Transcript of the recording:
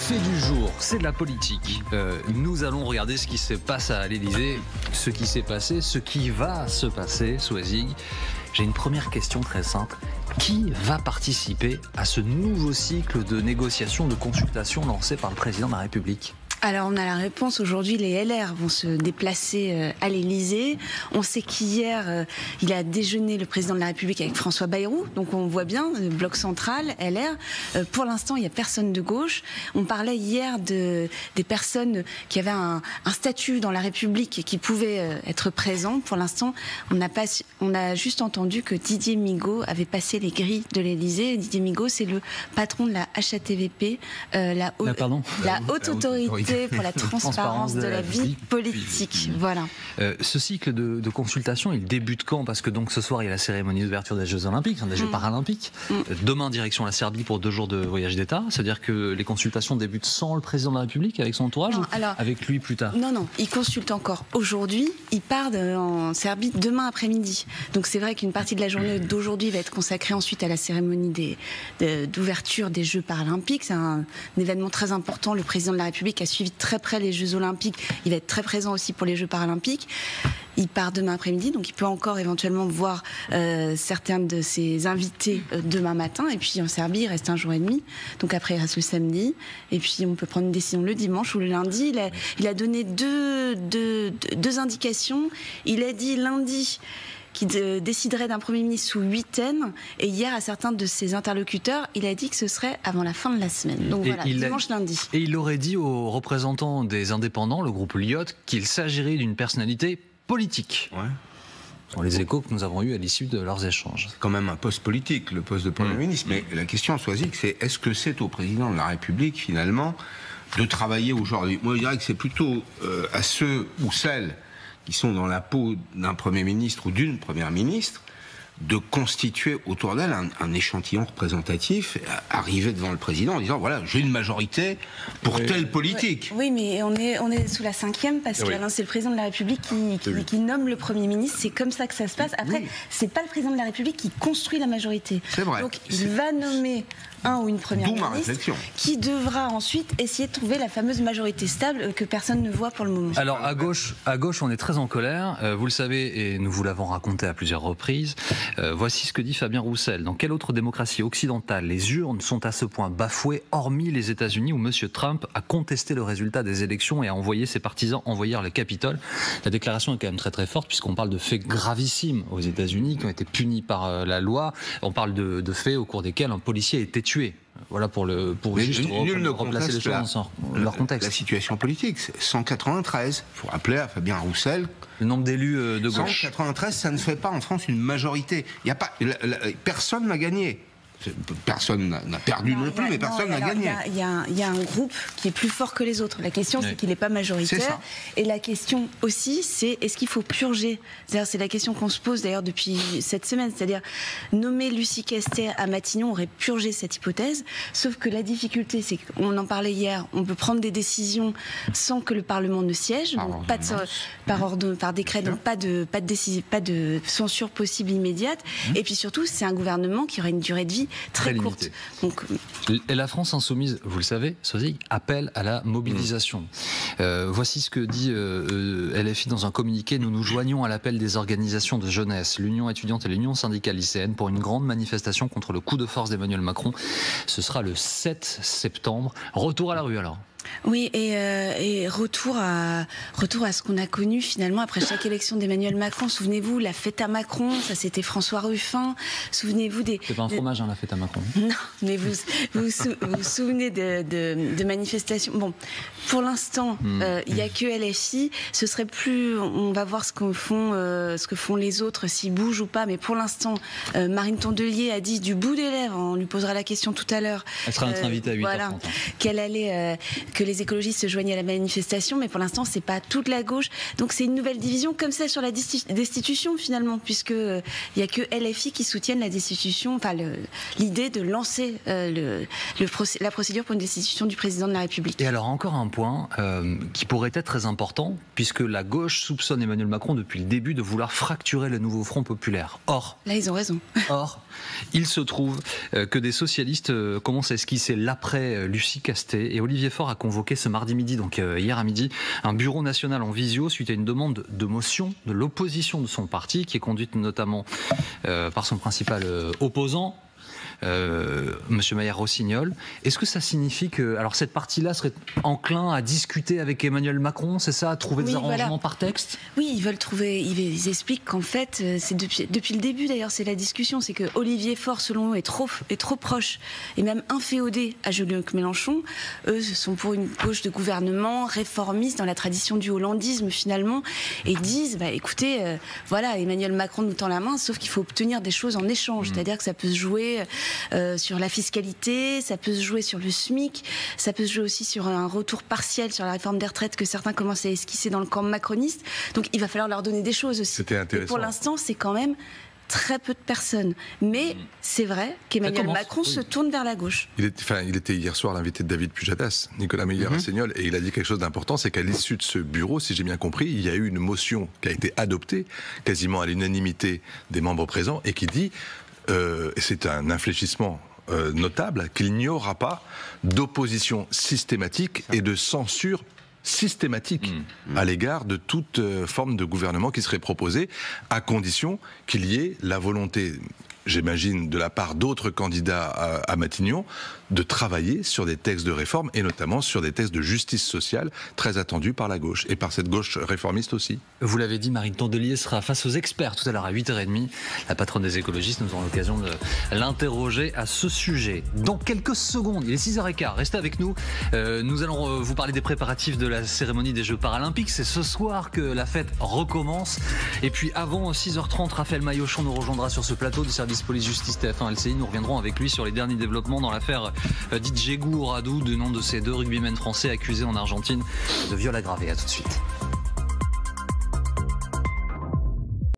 fait du jour, c'est de la politique. Nous allons regarder ce qui se passe à l'Élysée, ce qui s'est passé, ce qui va se passer, Soisig. J'ai une première question très simple. Qui va participer à ce nouveau cycle de négociations, de consultations lancé par le président de la République ? Alors on a la réponse, aujourd'hui les LR vont se déplacer à l'Élysée. On sait qu'hier il a déjeuné le président de la République avec François Bayrou, donc on voit bien, le bloc central, LR. Pour l'instant il n'y a personne de gauche. On parlait hier des personnes qui avaient un statut dans la République et qui pouvaient être présents. Pour l'instant on a juste entendu que Didier Migaud avait passé les grilles de l'Élysée. Didier Migaud c'est le patron de la HATVP, la haute autorité pour la transparence de la vie politique. Voilà. Ce cycle de consultation, il débute quand ? Parce que donc ce soir, il y a la cérémonie d'ouverture des Jeux Olympiques, des Jeux Paralympiques. Demain, direction la Serbie pour 2 jours de voyage d'État. C'est-à-dire que les consultations débutent sans le président de la République, avec son entourage, ou avec lui plus tard ? Non, il consulte encore aujourd'hui. Il part en Serbie demain après-midi. Donc c'est vrai qu'une partie de la journée d'aujourd'hui va être consacrée ensuite à la cérémonie d'ouverture des Jeux Paralympiques. C'est un événement très important. Le président de la République a suivi de très près les Jeux Olympiques. Il va être très présent aussi pour les Jeux Paralympiques. Il part demain après-midi, donc il peut encore éventuellement voir certains de ses invités demain matin. Et puis en Serbie, il reste 1 jour et demi. Donc après, il reste le samedi. Et puis on peut prendre une décision le dimanche ou le lundi. Il a donné deux indications. Il a dit lundi qui déciderait d'un Premier ministre sous huitaine. Et hier, à certains de ses interlocuteurs, il a dit que ce serait avant la fin de la semaine. Donc voilà, dimanche, lundi. Et il aurait dit aux représentants des indépendants, le groupe Lyot, qu'il s'agirait d'une personnalité politique. Ouais. Ce sont les échos que nous avons eus à l'issue de leurs échanges. C'est quand même un poste politique, le poste de Premier ministre. Mais la question, Soisig, c'est est-ce que c'est au président de la République, finalement, de travailler aujourd'hui ? Moi, je dirais que c'est plutôt à ceux ou celles qui sont dans la peau d'un Premier ministre ou d'une Première ministre, de constituer autour d'elle un échantillon représentatif, arriver devant le président en disant voilà, j'ai une majorité pour telle politique. Oui, mais on est sous la 5e parce que c'est le président de la République qui nomme le Premier ministre. C'est comme ça que ça se passe. Après, c'est pas le président de la République qui construit la majorité. C'est vrai. Donc il va nommer un ou une première ministre qui devra ensuite essayer de trouver la fameuse majorité stable que personne ne voit pour le moment. Alors à gauche, on est très en colère. Vous le savez et nous vous l'avons raconté à plusieurs reprises. Voici ce que dit Fabien Roussel. Dans quelle autre démocratie occidentale les urnes sont à ce point bafouées, hormis les États-Unis où M. Trump a contesté le résultat des élections et a envoyé ses partisans envahir le Capitole. La déclaration est quand même très très forte puisqu'on parle de faits gravissimes aux États-Unis qui ont été punis par la loi. On parle de faits au cours desquels un policier a été tué. Voilà pour juste replacer les choses dans leur contexte. La situation politique, c'est 193. Il faut rappeler à Fabien Roussel. Le nombre d'élus de gauche. 193, ça ne fait pas en France une majorité. Il y a pas, personne n'a gagné. Personne n'a perdu non plus, mais personne n'a gagné. Il y a un groupe qui est plus fort que les autres. La question, c'est qu'il n'est pas majoritaire. Et la question aussi, c'est est-ce qu'il faut purger ? C'est la question qu'on se pose d'ailleurs depuis cette semaine. C'est-à-dire, nommer Lucie Quester à Matignon aurait purgé cette hypothèse. Sauf que la difficulté, c'est qu'on en parlait hier, on peut prendre des décisions sans que le Parlement ne siège. Donc par décret, donc pas de censure possible immédiate. Et puis surtout, c'est un gouvernement qui aurait une durée de vie très courte. Donc, et la France insoumise, vous le savez, Soisig, appelle à la mobilisation. Voici ce que dit LFI dans un communiqué. Nous nous joignons à l'appel des organisations de jeunesse, l'Union étudiante et l'Union syndicale lycéenne pour une grande manifestation contre le coup de force d'Emmanuel Macron. Ce sera le 7 septembre. Retour à la rue alors. Oui, et retour à ce qu'on a connu finalement après chaque élection d'Emmanuel Macron. Souvenez-vous, la fête à Macron, ça c'était François Ruffin. Souvenez-vous des... C'est pas un fromage, la fête à Macron. Non, mais vous vous souvenez de manifestations. Bon, pour l'instant, il n'y a que LFI. Ce serait plus... On va voir ce que font les autres, s'ils bougent ou pas. Mais pour l'instant, Marine Tondelier a dit du bout des lèvres, on lui posera la question tout à l'heure. Elle sera notre invitée à 8h30. Voilà, qu'elle allait... que les écologistes se joignent à la manifestation, mais pour l'instant, c'est pas toute la gauche. Donc c'est une nouvelle division, comme ça sur la destitution finalement, puisque il y a que LFI qui soutiennent la destitution, enfin l'idée de lancer la procédure pour une destitution du président de la République. Et alors encore un point qui pourrait être très important, puisque la gauche soupçonne Emmanuel Macron depuis le début de vouloir fracturer le nouveau Front populaire. Or, là ils ont raison. Or, Il se trouve que des socialistes commencent à esquisser l'après Lucie Castet, et Olivier Faure a convoqué ce mardi midi, donc hier à midi, un bureau national en visio suite à une demande de motion de l'opposition de son parti, qui est conduite notamment par son principal opposant, Monsieur Maillard-Rossignol. Est-ce que ça signifie que cette partie-là serait enclin à discuter avec Emmanuel Macron, c'est ça, à trouver des arrangements par texte? Oui, ils veulent trouver. Ils expliquent qu'en fait, c'est depuis le début d'ailleurs, c'est la discussion, c'est que Olivier Faure, selon eux, est trop proche et même inféodé à Jean-Luc Mélenchon. Eux sont pour une gauche de gouvernement réformiste dans la tradition du hollandisme finalement, et disent écoutez, voilà, Emmanuel Macron nous tend la main, sauf qu'il faut obtenir des choses en échange, c'est-à-dire que ça peut se jouer sur la fiscalité, ça peut se jouer sur le SMIC, ça peut se jouer aussi sur un retour partiel sur la réforme des retraites que certains commencent à esquisser dans le camp macroniste. Donc il va falloir leur donner des choses aussi. C'était intéressant. Et pour l'instant, c'est quand même très peu de personnes. Mais c'est vrai qu'Emmanuel Macron se tourne vers la gauche. Il était hier soir l'invité de David Pujadas, Nicolas Maillard-Rossignol, et il a dit quelque chose d'important, c'est qu'à l'issue de ce bureau, si j'ai bien compris, il y a eu une motion qui a été adoptée quasiment à l'unanimité des membres présents et qui dit, et c'est un infléchissement notable, qu'il n'y aura pas d'opposition systématique et de censure systématique à l'égard de toute forme de gouvernement qui serait proposée, à condition qu'il y ait la volonté, j'imagine, de la part d'autres candidats à Matignon, de travailler sur des textes de réforme et notamment sur des textes de justice sociale très attendus par la gauche et par cette gauche réformiste aussi. Vous l'avez dit, Marine Tondelier sera face aux experts tout à l'heure à 8h30. La patronne des écologistes, nous aurons l'occasion de l'interroger à ce sujet. Dans quelques secondes, il est 6h15, restez avec nous. Nous allons vous parler des préparatifs de la cérémonie des Jeux Paralympiques. C'est ce soir que la fête recommence. Et puis avant 6h30, Raphaël Maillochon nous rejoindra sur ce plateau du service police-justice TF1 LCI. Nous reviendrons avec lui sur les derniers développements dans l'affaire Diego Radou, du nom de ces deux rugbymen français accusés en Argentine de viol aggravé. À tout de suite.